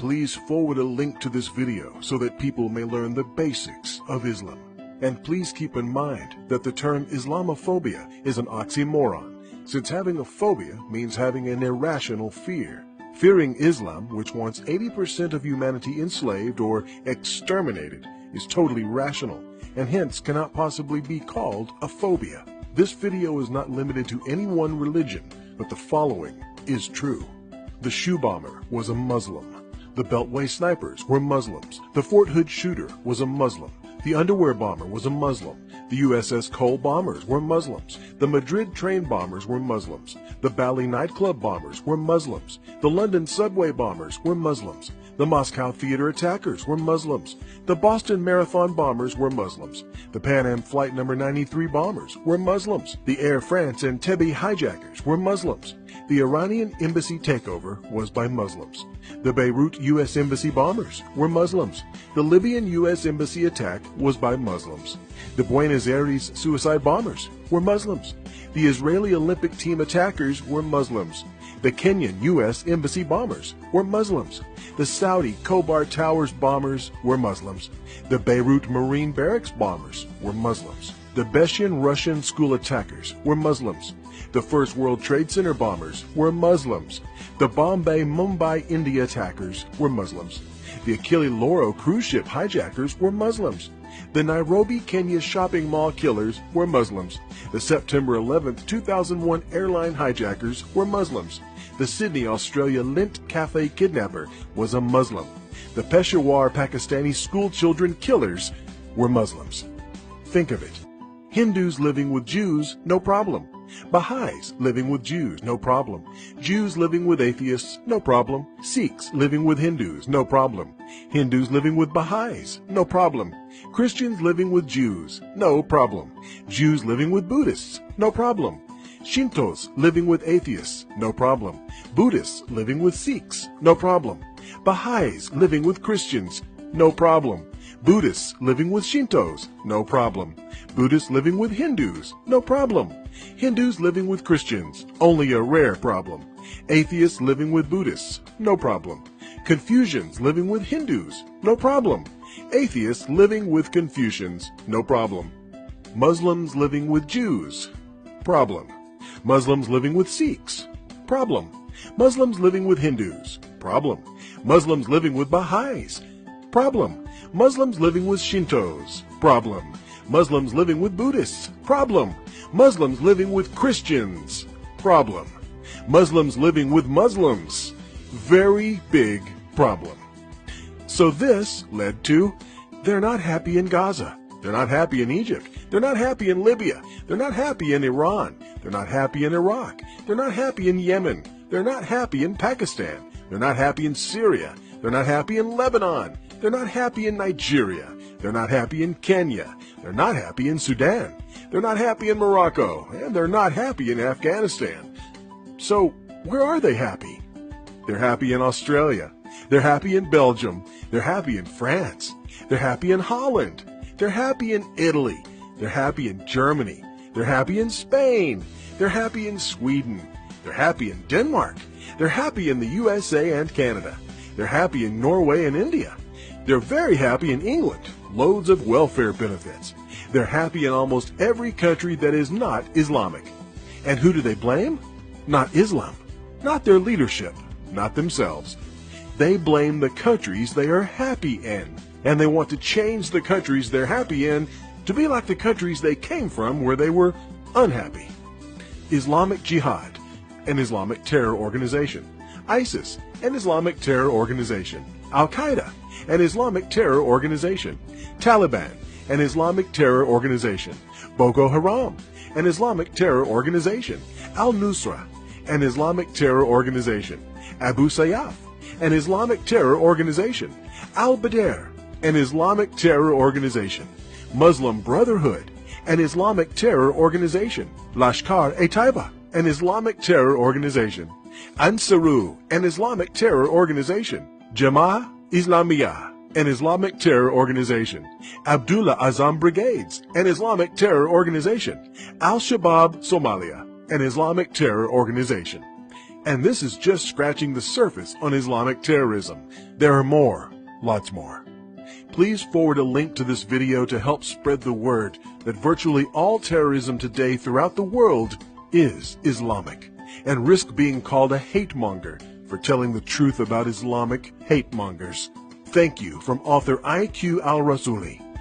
please forward a link to this video so that people may learn the basics of Islam. And please keep in mind that the term Islamophobia is an oxymoron, since having a phobia means having an irrational fear. Fearing Islam, which wants 80% of humanity enslaved or exterminated, is totally rational, and hence cannot possibly be called a phobia. This video is not limited to any one religion, but the following is true. The shoe bomber was a Muslim. The Beltway snipers were Muslims. The Fort Hood shooter was a Muslim. The underwear bomber was a Muslim. The USS Cole bombers were Muslims. The Madrid train bombers were Muslims. The Bali nightclub bombers were Muslims. The London subway bombers were Muslims. The Moscow theater attackers were Muslims. The Boston Marathon bombers were Muslims. The Pan Am Flight No. 93 bombers were Muslims. The Air France Entebbe hijackers were Muslims. The Iranian embassy takeover was by Muslims. The Beirut U.S. Embassy bombers were Muslims. The Libyan U.S. Embassy attack was by Muslims. The Buenos Aires suicide bombers were Muslims. The Israeli Olympic team attackers were Muslims. The Kenyan U.S. Embassy bombers were Muslims. The Saudi Khobar Towers bombers were Muslims. The Beirut Marine Barracks bombers were Muslims. The Beshian Russian school attackers were Muslims. The First World Trade Center bombers were Muslims. The Bombay Mumbai India attackers were Muslims. The Achille Lauro cruise ship hijackers were Muslims. The Nairobi, Kenya shopping mall killers were Muslims. The September 11, 2001 airline hijackers were Muslims. The Sydney, Australia Lint Cafe kidnapper was a Muslim. The Peshawar Pakistani school children killers were Muslims. Think of it. Hindus living with Jews, no problem. Baha'is living with Jews, no problem. Jews living with atheists, no problem. Sikhs living with Hindus, no problem. Hindus living with Baha'is, no problem. Christians living with Jews, no problem. Jews living with Buddhists, no problem. Shintos living with atheists, no problem. Buddhists living with Sikhs, no problem. Baha'is living with Christians, no problem. Buddhists living with Shintos, no problem. Buddhists living with Hindus, no problem. Hindus living with Christians, only a rare problem. Atheists living with Buddhists, no problem. Confucians living with Hindus, no problem. Atheists living with Confucians, no problem. Muslims living with Jews, problem. Muslims living with Sikhs, problem. Muslims living with Hindus, problem. Muslims living with Baha'is, problem. Muslims living with Shintos, problem. Muslims living with Buddhists, problem. Muslims living with Christians, problem. Muslims living with Muslims, very big problem. So this led to, they're not happy in Gaza. They're not happy in Egypt. They're not happy in Libya. They're not happy in Iran. They're not happy in Iraq. They're not happy in Yemen. They're not happy in Pakistan. They're not happy in Syria. They're not happy in Lebanon. They're not happy in Nigeria. They're not happy in Kenya. They're not happy in Sudan. They're not happy in Morocco. And they're not happy in Afghanistan. So, where are they happy? They're happy in Australia. They're happy in Belgium. They're happy in France. They're happy in Holland. They're happy in Italy. They're happy in Germany. They're happy in Spain. They're happy in Sweden. They're happy in Denmark. They're happy in the USA and Canada. They're happy in Norway and India. They're very happy in England. Loads of welfare benefits. They're happy in almost every country that is not Islamic. And who do they blame? Not Islam. Not their leadership. Not themselves. They blame the countries they are happy in. And they want to change the countries they're happy in to be like the countries they came from where they were unhappy. Islamic Jihad, an Islamic terror organization. ISIS, an Islamic terror organization. Al-Qaeda, an Islamic terror organization. Taliban, an Islamic terror organization. Boko Haram, an Islamic terror organization. Al-Nusra, an Islamic terror organization. Abu Sayyaf, an Islamic terror organization. Al-Badr, an Islamic terror organization. Muslim Brotherhood, an Islamic terror organization. Lashkar-e-Taiba, an Islamic terror organization. Ansaru, an Islamic terror organization. Jama'ah Islamiyah, an Islamic terror organization. Abdullah Azam Brigades, an Islamic terror organization. Al-Shabaab Somalia, an Islamic terror organization. And this is just scratching the surface on Islamic terrorism. There are more, lots more. Please forward a link to this video to help spread the word that virtually all terrorism today throughout the world is Islamic, and risk being called a hate monger for telling the truth about Islamic hate mongers. Thank you from author IQ Al-Rasuli.